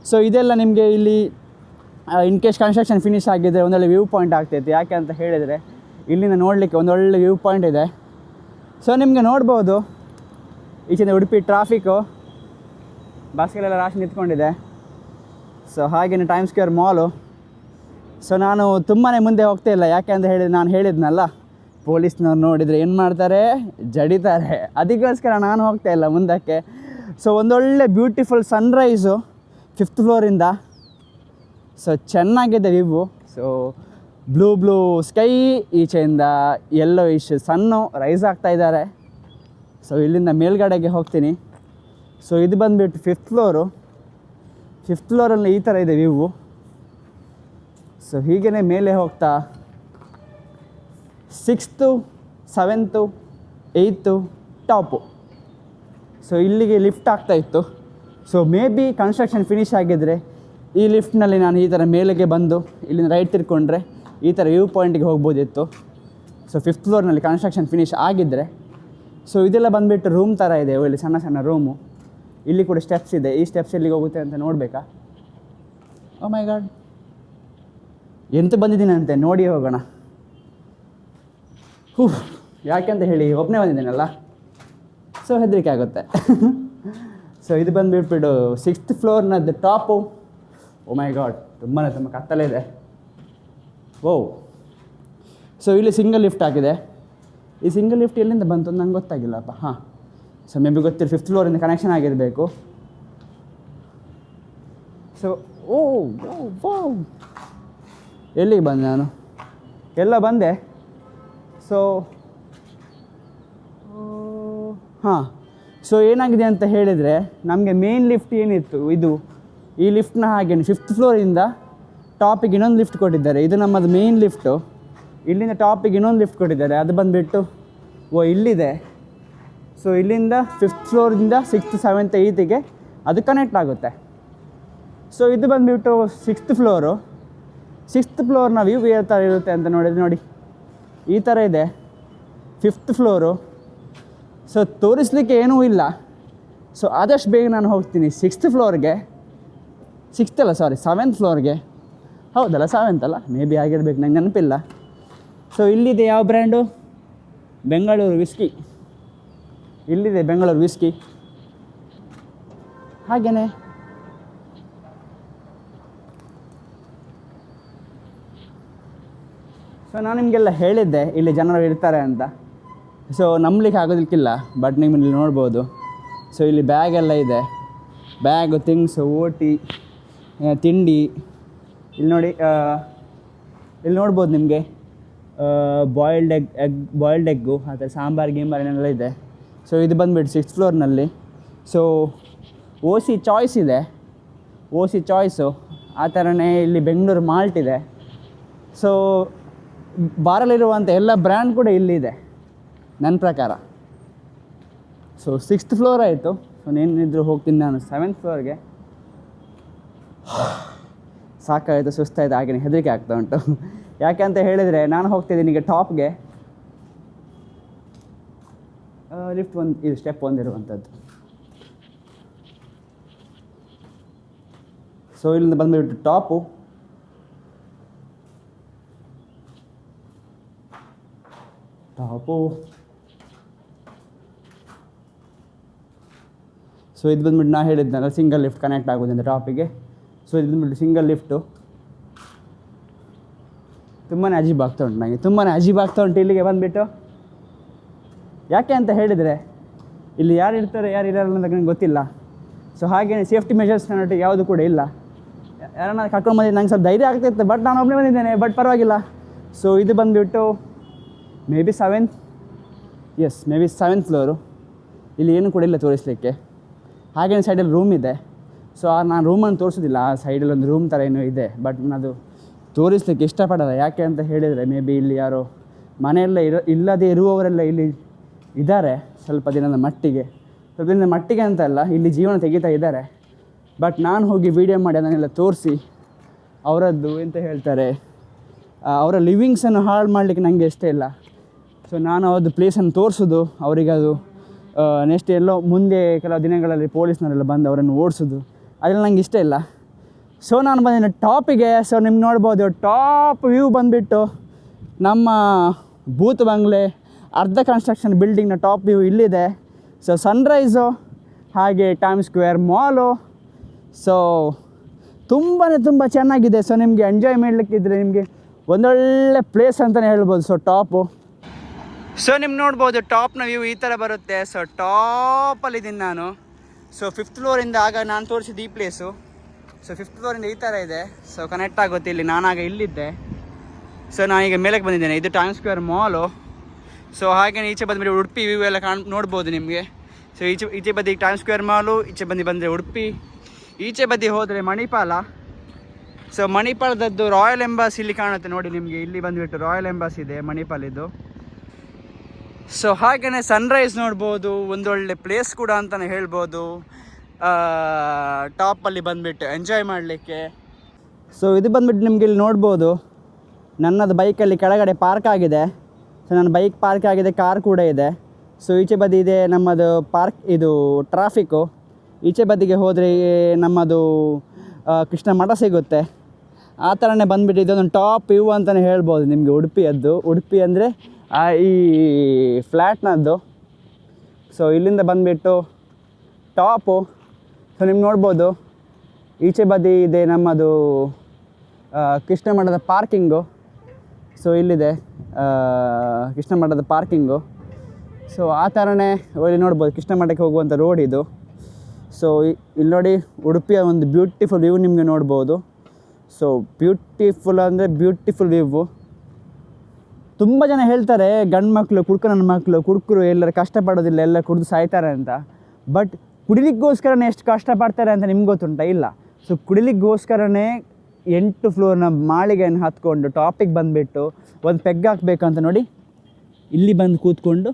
ಸೊ ಇದೆಲ್ಲ ನಿಮಗೆ ಇಲ್ಲಿ ಇನ್ ಕೇಸ್ ಕನ್ಸ್ಟ್ರಕ್ಷನ್ ಫಿನಿಷ್ ಆಗಿದ್ದರೆ ಒಂದೊಳ್ಳೆ ವ್ಯೂ ಪಾಯಿಂಟ್ ಆಗ್ತೈತೆ. ಯಾಕೆ ಅಂತ ಹೇಳಿದರೆ ಇಲ್ಲಿಂದ ನೋಡಲಿಕ್ಕೆ ಒಂದೊಳ್ಳೆ ವ್ಯೂ ಪಾಯಿಂಟ್ ಇದೆ. ಸೊ ನಿಮಗೆ ನೋಡ್ಬೋದು ಈಚಿಂದ ಉಡುಪಿ ಟ್ರಾಫಿಕ್ಕು, ಬಸ್ಗಳೆಲ್ಲ ರಾಶಿ ನಿಂತ್ಕೊಂಡಿದೆ. ಸೊ ಹಾಗೆಯೇ ಟೈಮ್ ಸ್ಕ್ವೇರ್ ಮಾಲು. ಸೊ ನಾನು ತುಂಬಾ ಮುಂದೆ ಹೋಗ್ತಾ ಇಲ್ಲ, ಯಾಕೆ ಅಂತ ಹೇಳಿದರೆ ನಾನು ಹೇಳಿದ್ನಲ್ಲ ಪೊಲೀಸ್ನವ್ರು ನೋಡಿದರೆ ಏನು ಮಾಡ್ತಾರೆ, ಜಡಿತಾರೆ. ಅದಕ್ಕೋಸ್ಕರ ನಾನು ಹೋಗ್ತಾ ಇಲ್ಲ ಮುಂದಕ್ಕೆ. ಸೊ ಒಂದೊಳ್ಳೆ ಬ್ಯೂಟಿಫುಲ್ ಸನ್ರೈಸು 5th ಫ್ಲೋರಿಂದ. ಸೊ ಚೆನ್ನಾಗಿದೆ ವ್ಯೂ. ಸೊ ಬ್ಲೂ ಸ್ಕೈ, ಈಚೆಯಿಂದ ಯೆಲ್ಲೋ ಸನ್ನು ರೈಸ್ ಆಗ್ತಾ ಇದ್ದಾರೆ. ಸೊ ಇಲ್ಲಿಂದ ಮೇಲ್ಗಡೆಗೆ ಹೋಗ್ತೀನಿ. ಸೊ ಇದು ಬಂದುಬಿಟ್ಟು 5th ಫ್ಲೋರು. 5th ಫ್ಲೋರಲ್ಲಿ ಈ ಥರ ಇದೆ ವ್ಯೂ. ಸೊ ಹೀಗೇ ಮೇಲೆ ಹೋಗ್ತಾ 6th, 7th, 8th top. So ಇಲ್ಲಿಗೆ ಲಿಫ್ಟ್ ಆಗ್ತಾಯಿತ್ತು. So may be construction finish ಆಗಿದ್ದರೆ ಈ ಲಿಫ್ಟ್ನಲ್ಲಿ ನಾನು ಈ ಥರ ಮೇಲೆಗೆ ಬಂದು ಇಲ್ಲಿಂದ ರೈಟ್ ತಿರ್ಕೊಂಡ್ರೆ ಈ ಥರ ವ್ಯೂ ಪಾಯಿಂಟಿಗೆ ಹೋಗ್ಬೋದಿತ್ತು. ಸೊ 5th ಫ್ಲೋರ್ನಲ್ಲಿ ಕನ್ಸ್ಟ್ರಕ್ಷನ್ ಫಿನಿಷ್ ಆಗಿದ್ದರೆ. ಸೊ ಇದೆಲ್ಲ ಬಂದುಬಿಟ್ಟು ರೂಮ್ ಥರ ಇದೆ, ಇಲ್ಲಿ ಸಣ್ಣ ರೂಮು. ಇಲ್ಲಿ ಕೂಡ ಸ್ಟೆಪ್ಸ್ ಇದೆ. ಈ ಸ್ಟೆಪ್ಸ್ ಎಲ್ಲಿಗೆ ಹೋಗುತ್ತೆ ಅಂತ ನೋಡಬೇಕಾ? ಓ ಮೈ ಗಾಡ್, ಎಂತ ಬಂದಿದ್ದೀನಿ ಅಂತೆ, ನೋಡಿ ಹೋಗೋಣ. ಯಾಕೆಂತ ಹೇಳಿ ಒಬ್ಬನೇ ಬಂದಿದ್ದೀನಲ್ಲ, ಸೊ ಹೆದರಿಕೆ ಆಗುತ್ತೆ. ಸೊ ಇದು ಬಂದುಬಿಟ್ಬಿಟ್ಟು 6th ಫ್ಲೋರ್ನದ್ದು top. O my god, ತುಂಬ ಕತ್ತಲೆ ಇದೆ. ಓ, ಸೊ ಇಲ್ಲಿ ಸಿಂಗಲ್ ಲಿಫ್ಟ್ ಆಗಿದೆ. ಈ ಸಿಂಗಲ್ ಲಿಫ್ಟ್ ಎಲ್ಲಿಂದ ಬಂತು ನಂಗೆ ಗೊತ್ತಾಗಿಲ್ಲಪ್ಪ. ಹಾಂ, ಸೊ ಮೇ ಬಿ ಗೊತ್ತಿಲ್ಲ, 5th ಫ್ಲೋರಿಂದ ಕನೆಕ್ಷನ್ ಆಗಿರಬೇಕು. ಸೊ ಎಲ್ಲಿಗೆ ಬಂದೆ ನಾನು? ಎಲ್ಲ ಬಂದೆ. ಸೊ ಹಾಂ, ಸೊ ಏನಾಗಿದೆ ಅಂತ ಹೇಳಿದರೆ, ನಮಗೆ ಮೇನ್ ಲಿಫ್ಟ್ ಏನಿತ್ತು ಇದು, ಈ ಲಿಫ್ಟ್ನ ಹಾಗೇನೆ 5th ಫ್ಲೋರಿಂದ ಟಾಪಿಗೆ ಇನ್ನೊಂದು ಲಿಫ್ಟ್ ಕೊಟ್ಟಿದ್ದಾರೆ. ಇದು ನಮ್ಮದು ಮೇನ್ ಲಿಫ್ಟು. ಇಲ್ಲಿಂದ ಟಾಪಿಗೆ ಇನ್ನೊಂದು ಲಿಫ್ಟ್ ಕೊಟ್ಟಿದ್ದಾರೆ. ಅದು ಬಂದುಬಿಟ್ಟು ಇಲ್ಲಿದೆ. ಸೊ ಇಲ್ಲಿಂದ 5th ಫ್ಲೋರಿಂದ 6th 7th 8ಗೆ ಅದು ಕನೆಕ್ಟ್ ಆಗುತ್ತೆ. ಸೊ ಇದು ಬಂದುಬಿಟ್ಟು 6th ಫ್ಲೋರು. 6th ಫ್ಲೋರ್ನ ವ್ಯೂ ಯಾವ ಥರ ಇರುತ್ತೆ ಅಂತ ನೋಡಿ, ಈ ಥರ ಇದೆ 5th ಫ್ಲೋರು. ಸೊ ತೋರಿಸ್ಲಿಕ್ಕೆ ಏನೂ ಇಲ್ಲ. ಸೊ ಆದಷ್ಟು ಬೇಗ ನಾನು ಹೋಗ್ತೀನಿ 6th ಫ್ಲೋರ್ಗೆ. 6th ಅಲ್ಲ, ಸಾರಿ 7th ಫ್ಲೋರ್ಗೆ. ಹೌದಲ್ಲ, 7th ಅಲ್ಲ, ಮೇ ಬಿ ಆಗಿರ್ಬೇಕು, ನಂಗೆ ನೆನಪಿಲ್ಲ. ಸೊ ಇಲ್ಲಿದೆ ಯಾವ ಬ್ರ್ಯಾಂಡು? ಬೆಂಗಳೂರು ವಿಸ್ಕಿ. ಇಲ್ಲಿದೆ ಬೆಂಗಳೂರು ವಿಸ್ಕಿ. ಹಾಗೆಯೇ ಸೊ ನಾನು ನಿಮಗೆಲ್ಲ ಹೇಳಿದ್ದೆ ಇಲ್ಲಿ ಜನರು ಇರ್ತಾರೆ ಅಂತ. ಸೊ ನಂಬಲಿಕ್ಕೆ ಆಗೋದಕ್ಕಿಲ್ಲ, ಬಟ್ ನೀವು ಇಲ್ಲಿ ನೋಡ್ಬೋದು. ಸೊ ಇಲ್ಲಿ ಬ್ಯಾಗ್ ಎಲ್ಲ ಇದೆ, ಬ್ಯಾಗು, ಥಿಂಗ್ಸು, ಓಟಿ, ತಿಂಡಿ. ಇಲ್ಲಿ ನೋಡಿ, ಇಲ್ಲಿ ನೋಡ್ಬೋದು ನಿಮಗೆ ಬಾಯ್ಲ್ಡ್ ಎಗ್ಗು, ಆ ಥರ ಸಾಂಬಾರು ಗೀಂಬಾರೇನೆಲ್ಲ ಇದೆ. ಸೊ ಇದು ಬಂದುಬಿಟ್ಟು 6th ಫ್ಲೋರ್ನಲ್ಲಿ. ಸೊ OC ಚಾಯ್ಸ್ ಇದೆ, OC ಚಾಯ್ಸು. ಆ ಥರನೇ ಇಲ್ಲಿ ಬೆಂಗಳೂರು ಮಾಲ್ಟ್ ಇದೆ. ಸೊ ಬಾರಲ್ಲಿರುವಂಥ ಎಲ್ಲ ಬ್ರ್ಯಾಂಡ್ ಕೂಡ ಇಲ್ಲಿದೆ ನನ್ನ ಪ್ರಕಾರ. ಸೊ 6th ಫ್ಲೋರ್ ಆಯಿತು. ಸೊ ನೇನಿದ್ರು ಹೋಗ್ತೀನಿ ನಾನು 7th ಫ್ಲೋರ್ಗೆ. ಸಾಕಾಯಿತು, ಸುಸ್ತಾಯಿತು, ಹಾಗೆಯೇ ಹೆದರಿಕೆ ಆಗ್ತಾ ಉಂಟು. ಯಾಕೆ ಅಂತ ಹೇಳಿದರೆ, ನಾನು ಹೋಗ್ತಿದ್ದೀನಿ ಈಗ ಟಾಪ್ಗೆ. ಲಿಫ್ಟ್ ಇದು ಸ್ಟೆಪ್ ಒಂದಿರುವಂಥದ್ದು. ಸೊ ಇಲ್ಲಿಂದ ಬಂದುಬಿಟ್ಟು ಟಾಪು. ಸೊ ಇದು ಬಂದುಬಿಟ್ಟು ನಾ ಹೇಳಿದ್ನಲ್ಲ, ಸಿಂಗಲ್ ಲಿಫ್ಟ್ ಕನೆಕ್ಟ್ ಆಗೋದ್ರಿಂದ ಟಾಪಿಗೆ. ಸೊ ಇದು ಬಂದುಬಿಟ್ಟು ಸಿಂಗಲ್ ಲಿಫ್ಟು. ತುಂಬಾ ಅಜೀಬ್ ಆಗ್ತಾ ಉಂಟು ನನಗೆ, ತುಂಬಾ ಅಜೀಬ್ ಆಗ್ತಾ ಉಂಟು ಇಲ್ಲಿಗೆ ಬಂದುಬಿಟ್ಟು. ಯಾಕೆ ಅಂತ ಹೇಳಿದರೆ, ಇಲ್ಲಿ ಯಾರು ಇರ್ತಾರೆ ಯಾರು ಇರಲ್ಲ ಅಂತ ನನಗೆ ಗೊತ್ತಿಲ್ಲ. ಸೊ ಹಾಗೆಯೇ ಸೇಫ್ಟಿ ಮೆಷರ್ಸ್ ನನ್ನೊಟ್ಟಿಗೆ ಯಾವುದು ಕೂಡ ಇಲ್ಲ. ಯಾರನ್ನ ಕರ್ಕೊಂಡು ಬಂದಿದ್ದು ನಂಗೆ ಸ್ವಲ್ಪ ಧೈರ್ಯ ಆಗ್ತಿತ್ತು, ಬಟ್ ನಾನು ಒಬ್ಬನೇ ಬಂದಿದ್ದೇನೆ, ಬಟ್ ಪರವಾಗಿಲ್ಲ. ಸೊ ಇದು ಬಂದುಬಿಟ್ಟು ಮೇ ಬಿ 7th ಫ್ಲೋರು. ಇಲ್ಲಿ ಏನೂ ಕೂಡ ಇಲ್ಲ ತೋರಿಸಲಿಕ್ಕೆ. ಹಾಗೇನೇ ಸೈಡಲ್ಲಿ ರೂಮ್ ಇದೆ. ಸೊ ನಾನು ರೂಮನ್ನು ತೋರಿಸೋದಿಲ್ಲ, ಆ ಸೈಡಲ್ಲಿ ಒಂದು ರೂಮ್ ಥರ ಏನೋ ಇದೆ, ಬಟ್ ಅದು ತೋರಿಸ್ಲಿಕ್ಕೆ ಇಷ್ಟಪಡಲ್ಲ. ಯಾಕೆ ಅಂತ ಹೇಳಿದರೆ, ಮೇ ಬಿ ಇಲ್ಲಿ ಯಾರೋ ಮನೆಯೆಲ್ಲ ಇಲ್ಲದೇ ಇರುವವರೆಲ್ಲ ಇಲ್ಲಿ ಇದ್ದಾರೆ ಸ್ವಲ್ಪ ದಿನದ ಮಟ್ಟಿಗೆ ಅಂತ ಅಲ್ಲ, ಇಲ್ಲಿ ಜೀವನ ತೆಗಿತಾ ಇದ್ದಾರೆ. ಬಟ್ ನಾನು ಹೋಗಿ ವೀಡಿಯೋ ಮಾಡಿ ಅದನ್ನೆಲ್ಲ ತೋರಿಸಿ ಅವರದ್ದು ಎಂತ ಹೇಳ್ತಾರೆ, ಅವರ ಲಿವಿಂಗ್ಸನ್ನು ಹಾಳು ಮಾಡಲಿಕ್ಕೆ ನನಗೆ ಇಷ್ಟ ಇಲ್ಲ. ಸೊ ನಾನು ಅವ್ರದ್ದು ಪ್ಲೇಸನ್ನು ತೋರಿಸೋದು ಅವರಿಗೆ, ಅದು ನೆಕ್ಸ್ಟ್ ಎಲ್ಲೋ ಮುಂದೆ ಕೆಲವು ದಿನಗಳಲ್ಲಿ ಪೊಲೀಸ್ನವರೆಲ್ಲ ಬಂದು ಅವರನ್ನು ಓಡಿಸೋದು, ಅದೆಲ್ಲ ನಂಗೆ ಇಷ್ಟ ಇಲ್ಲ. ಸೊ ನಾನು ಬಂದಿದ್ದೆ ಟಾಪಿಗೆ. ಸೊ ನಿಮ್ಗೆ ನೋಡ್ಬೋದು, ಟಾಪ್ ವ್ಯೂ ಬಂದುಬಿಟ್ಟು ನಮ್ಮ ಬೂತ್ ಬಂಗ್ಲೆ, ಅರ್ಧ ಕನ್ಸ್ಟ್ರಕ್ಷನ್ ಬಿಲ್ಡಿಂಗ್ನ ಟಾಪ್ ವ್ಯೂ ಇಲ್ಲಿದೆ. ಸೊ ಸನ್ರೈಸು, ಹಾಗೆ ಟೈಮ್ ಸ್ಕ್ವೇರ್ ಮಾಲು. ಸೊ ತುಂಬ ಚೆನ್ನಾಗಿದೆ. ಸೊ ನಿಮಗೆ ಎಂಜಾಯ್ ಮಾಡಲಿಕ್ಕಿದ್ರೆ ನಿಮಗೆ ಒಂದೊಳ್ಳೆ ಪ್ಲೇಸ್ ಅಂತಲೇ ಹೇಳ್ಬೋದು. ಸೊ ಟಾಪು, ಸೊ ನಿಮ್ಗೆ ನೋಡ್ಬೋದು ಟಾಪ್ನ ವ್ಯೂ ಈ ಥರ ಬರುತ್ತೆ. ಸೊ ಟಾಪಲ್ಲಿದ್ದೀನಿ ನಾನು. ಸೊ 5th ಫ್ಲೋರಿಂದ ಆಗ ನಾನು ತೋರಿಸಿದ್ದು ಈ ಪ್ಲೇಸು. ಸೊ 5th ಫ್ಲೋರಿಂದ ಈ ಥರ ಇದೆ. ಸೊ ಕನೆಕ್ಟ್ ಆಗುತ್ತೆ ಇಲ್ಲಿ. ನಾನಾಗ ಇಲ್ಲಿದ್ದೆ. ಸೊ ನಾನೀಗ ಮೇಲಕ್ಕೆ ಬಂದಿದ್ದೇನೆ. ಇದು ಟೈಮ್ ಸ್ಕ್ವೇರ್ ಮಾಲು. ಸೊ ಹಾಗೆಯೇ ಈಚೆ ಬಂದುಬಿಟ್ಟು ಉಡುಪಿ ವ್ಯೂ ಎಲ್ಲ ನೋಡ್ಬೋದು ನಿಮಗೆ. ಸೊ ಈಚೆ ಬದಿಗೆ ಟೈಮ್ ಸ್ಕ್ವೇರ್ ಮಾಲು, ಈಚೆ ಬಂದರೆ ಉಡುಪಿ, ಈಚೆ ಬದಿ ಹೋದರೆ ಮಣಿಪಾಲ. ಸೊ ಮಣಿಪಾಲದದ್ದು ರಾಯಲ್ ಎಂಬಾಸಿ ಇಲ್ಲಿ ಕಾಣುತ್ತೆ ನೋಡಿ ನಿಮಗೆ. ಇಲ್ಲಿ ಬಂದುಬಿಟ್ಟು ರಾಯಲ್ ಎಂಬಾಸಿ ಇದೆ ಮಣಿಪಾಲಿದ್ದು. ಸೊ ಹಾಗೆಯೇ ಸನ್ರೈಸ್ ನೋಡ್ಬೋದು, ಒಂದೊಳ್ಳೆ ಪ್ಲೇಸ್ ಕೂಡ ಅಂತಲೇ ಹೇಳ್ಬೋದು ಟಾಪಲ್ಲಿ ಬಂದುಬಿಟ್ಟು ಎಂಜಾಯ್ ಮಾಡಲಿಕ್ಕೆ. ಸೊ ಇದು ಬಂದುಬಿಟ್ಟು ನಿಮಗೆ ಇಲ್ಲಿ ನೋಡ್ಬೋದು, ನನ್ನದು ಬೈಕಲ್ಲಿ ಕೆಳಗಡೆ ಪಾರ್ಕ್ ಆಗಿದೆ. ಸೊ ನನ್ನ ಬೈಕ್ ಪಾರ್ಕ್ ಆಗಿದೆ, ಕಾರ್ ಕೂಡ ಇದೆ. ಸೊ ಈಚೆ ಬದಿ ಇದೆ ನಮ್ಮದು ಪಾರ್ಕ್, ಇದು ಟ್ರಾಫಿಕ್ಕು. ಈಚೆ ಬದಿಗೆ ಹೋದರೆ ನಮ್ಮದು ಕೃಷ್ಣ ಮಠ ಸಿಗುತ್ತೆ. ಆ ಥರನೇ ಬಂದುಬಿಟ್ಟು ಇದೊಂದು ಟಾಪ್ ವ್ಯೂ ಅಂತಲೇ ಹೇಳ್ಬೋದು ನಿಮಗೆ ಉಡುಪಿಯದ್ದು. ಉಡುಪಿ ಅಂದರೆ ಈ ಫ್ಲ್ಯಾಟ್ನದ್ದು. ಸೊ ಇಲ್ಲಿಂದ ಬಂದುಬಿಟ್ಟು ಟಾಪು. ಸೊ ನಿಮ್ಗೆ ನೋಡ್ಬೋದು ಈಚೆ ಬದಿ ಇದೆ ನಮ್ಮದು ಕೃಷ್ಣ ಮಠದ ಪಾರ್ಕಿಂಗು. ಸೊ ಇಲ್ಲಿದೆ ಕೃಷ್ಣ ಮಠದ ಪಾರ್ಕಿಂಗು. ಸೊ ಆ ಥರನೇ ಇಲ್ಲಿ ನೋಡ್ಬೋದು ಕೃಷ್ಣ ಮಠಕ್ಕೆ ಹೋಗುವಂಥ ರೋಡ್ ಇದು. ಸೊ ಇಲ್ಲಿ ನೋಡಿ ಉಡುಪಿಯ ಒಂದು ಬ್ಯೂಟಿಫುಲ್ ವ್ಯೂ ನಿಮಗೆ ನೋಡ್ಬೋದು. ಸೊ ಬ್ಯೂಟಿಫುಲ್ ಅಂದರೆ ಬ್ಯೂಟಿಫುಲ್ ವ್ಯೂ. ತುಂಬ ಜನ ಹೇಳ್ತಾರೆ ಗಂಡು ಮಕ್ಕಳು ನನ್ನ ಮಕ್ಕಳು ಕುಡುಕರು ಎಲ್ಲರೂ ಕಷ್ಟಪಡೋದಿಲ್ಲ, ಎಲ್ಲ ಕುಡಿದು ಸಾಯ್ತಾರೆ ಅಂತ. ಬಟ್ ಕುಡಿಲಿಕ್ಕೋಸ್ಕರನೇ ಎಷ್ಟು ಕಷ್ಟಪಡ್ತಾರೆ ಅಂತ ನಿಮ್ಗೆ ಗೊತ್ತುಂಟ? ಇಲ್ಲ. ಸೊ ಕುಡಿಲಿಕ್ಕೋಸ್ಕರನೇ 8 ಫ್ಲೋರ್ನ ಮಾಳಿಗೆಯನ್ನು ಹತ್ಕೊಂಡು ಟಾಪಿಗೆ ಬಂದುಬಿಟ್ಟು ಒಂದು ಪೆಗ್ ಹಾಕಬೇಕಂತ ನೋಡಿ ಇಲ್ಲಿ ಬಂದು ಕೂತ್ಕೊಂಡು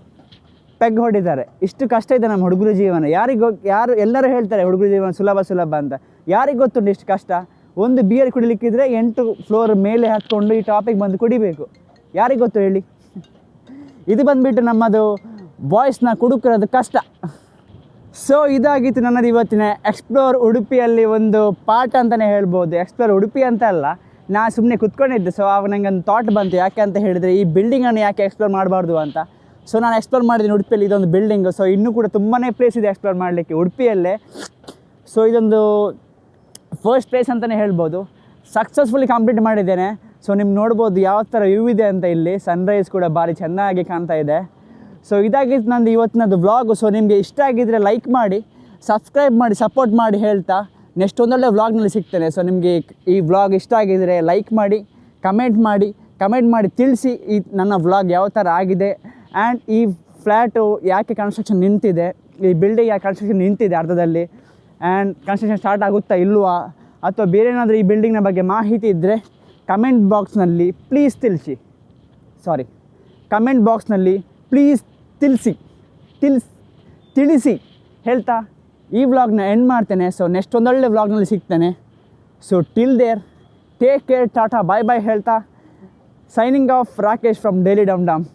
ಪೆಗ್ ಹೊಡಿತಾರೆ. ಇಷ್ಟು ಕಷ್ಟ ಇದೆ ನಮ್ಮ ಹುಡುಗರ ಜೀವನ. ಎಲ್ಲರೂ ಹೇಳ್ತಾರೆ ಹುಡುಗರ ಜೀವನ ಸುಲಭ ಅಂತ. ಯಾರಿಗೆ ಗೊತ್ತುಂಟು ಇಷ್ಟು ಕಷ್ಟ? ಒಂದು ಬಿಯರ್ ಕುಡಿಲಿಕ್ಕಿದ್ರೆ 8 ಫ್ಲೋರ್ ಮೇಲೆ ಹತ್ಕೊಂಡು ಈ ಟಾಪಿಗೆ ಬಂದು ಕುಡಿಬೇಕು. ಯಾರಿಗೆ ಗೊತ್ತು ಹೇಳಿ? ಇದು ಬಂದುಬಿಟ್ಟು ನಮ್ಮದು ಬಾಯ್ಸ್ನ ಕುಡುಕರದು ಕಷ್ಟ. ಸೊ ಇದಾಗಿತ್ತು ನನ್ನದು ಇವತ್ತಿನ ಎಕ್ಸ್ಪ್ಲೋರ್ ಉಡುಪಿಯಲ್ಲಿ ಒಂದು ಪಾಠ ಅಂತಲೇ ಹೇಳ್ಬೋದು. ಎಕ್ಸ್ಪ್ಲೋರ್ ಉಡುಪಿ ಅಂತ ಅಲ್ಲ, ನಾನು ಸುಮ್ಮನೆ ಕುತ್ಕೊಂಡಿದ್ದೆ. ಸೊ ಆವಾಗ ನನಗೆ ಒಂದು ಥಾಟ್ ಬಂತು, ಯಾಕೆ ಅಂತ ಹೇಳಿದರೆ ಈ ಬಿಲ್ಡಿಂಗನ್ನು ಯಾಕೆ ಎಕ್ಸ್ಪ್ಲೋರ್ ಮಾಡಬಾರ್ದು ಅಂತ. ಸೊ ನಾನು ಎಕ್ಸ್ಪ್ಲೋರ್ ಮಾಡಿದ್ದೀನಿ ಉಡುಪಿಯಲ್ಲಿ ಇದೊಂದು ಬಿಲ್ಡಿಂಗು. ಸೊ ಇನ್ನೂ ಕೂಡ ತುಂಬಾ ಪ್ಲೇಸ್ ಇದೆ ಎಕ್ಸ್ಪ್ಲೋರ್ ಮಾಡಲಿಕ್ಕೆ ಉಡುಪಿಯಲ್ಲೇ. ಸೊ ಇದೊಂದು ಫಸ್ಟ್ ಪ್ಲೇಸ್ ಅಂತಲೇ ಹೇಳ್ಬೋದು. ಸಕ್ಸಸ್ಫುಲಿ ಕಂಪ್ಲೀಟ್ ಮಾಡಿದ್ದೇನೆ. ಸೊ ನಿಮ್ಗೆ ನೋಡ್ಬೋದು ಯಾವ ಥರ ವ್ಯೂ ಇದೆ ಅಂತ. ಇಲ್ಲಿ ಸನ್ರೈಸ್ ಕೂಡ ಭಾರಿ ಚೆನ್ನಾಗಿ ಕಾಣ್ತಾ ಇದೆ. ಸೊ ಇದಾಗಿತ್ತು ನಂದು ಇವತ್ತಿನದು ವ್ಲಾಗು. ಸೊ ನಿಮಗೆ ಇಷ್ಟ ಆಗಿದ್ದರೆ ಲೈಕ್ ಮಾಡಿ, ಸಬ್ಸ್ಕ್ರೈಬ್ ಮಾಡಿ, ಸಪೋರ್ಟ್ ಮಾಡಿ ಹೇಳ್ತಾ ನೆಕ್ಸ್ಟ್ ಒಂದೊಳ್ಳೆ ವ್ಲಾಗ್ನಲ್ಲಿ ಸಿಗ್ತೇನೆ. ಸೊ ನಿಮಗೆ ಈ ವ್ಲಾಗ್ ಇಷ್ಟ ಆಗಿದ್ದರೆ ಲೈಕ್ ಮಾಡಿ, ಕಮೆಂಟ್ ಮಾಡಿ ತಿಳಿಸಿ ಈ ನನ್ನ ವ್ಲಾಗ್ ಯಾವ ಥರ ಆಗಿದೆ. ಆ್ಯಂಡ್ ಈ ಫ್ಲ್ಯಾಟು ಯಾಕೆ ಕನ್ಸ್ಟ್ರಕ್ಷನ್ ನಿಂತಿದೆ, ಈ ಬಿಲ್ಡಿಂಗ್ ಯಾಕೆ ಕನ್ಸ್ಟ್ರಕ್ಷನ್ ನಿಂತಿದೆ ಅರ್ಧದಲ್ಲಿ, ಆ್ಯಂಡ್ ಕನ್ಸ್ಟ್ರಕ್ಷನ್ ಸ್ಟಾರ್ಟ್ ಆಗುತ್ತಾ ಇಲ್ವಾ, ಅಥವಾ ಬೇರೆ ಏನಾದರೂ ಈ ಬಿಲ್ಡಿಂಗ್ನ ಬಗ್ಗೆ ಮಾಹಿತಿ ಇದ್ದರೆ ಕಮೆಂಟ್ ಬಾಕ್ಸ್ನಲ್ಲಿ ಪ್ಲೀಸ್ ತಿಳಿಸಿ ಹೇಳ್ತಾ ಈ ವ್ಲಾಗ್ನ ಎಂಡ್ ಮಾಡ್ತೇನೆ. ಸೊ ನೆಕ್ಸ್ಟ್ ಒಂದೊಳ್ಳೆ ವ್ಲಾಗ್ನಲ್ಲಿ ಸಿಗ್ತೇನೆ. So till there take care, tata, bye ಹೇಳ್ತಾ signing off Rakesh from Daily Dum ಡಮ್.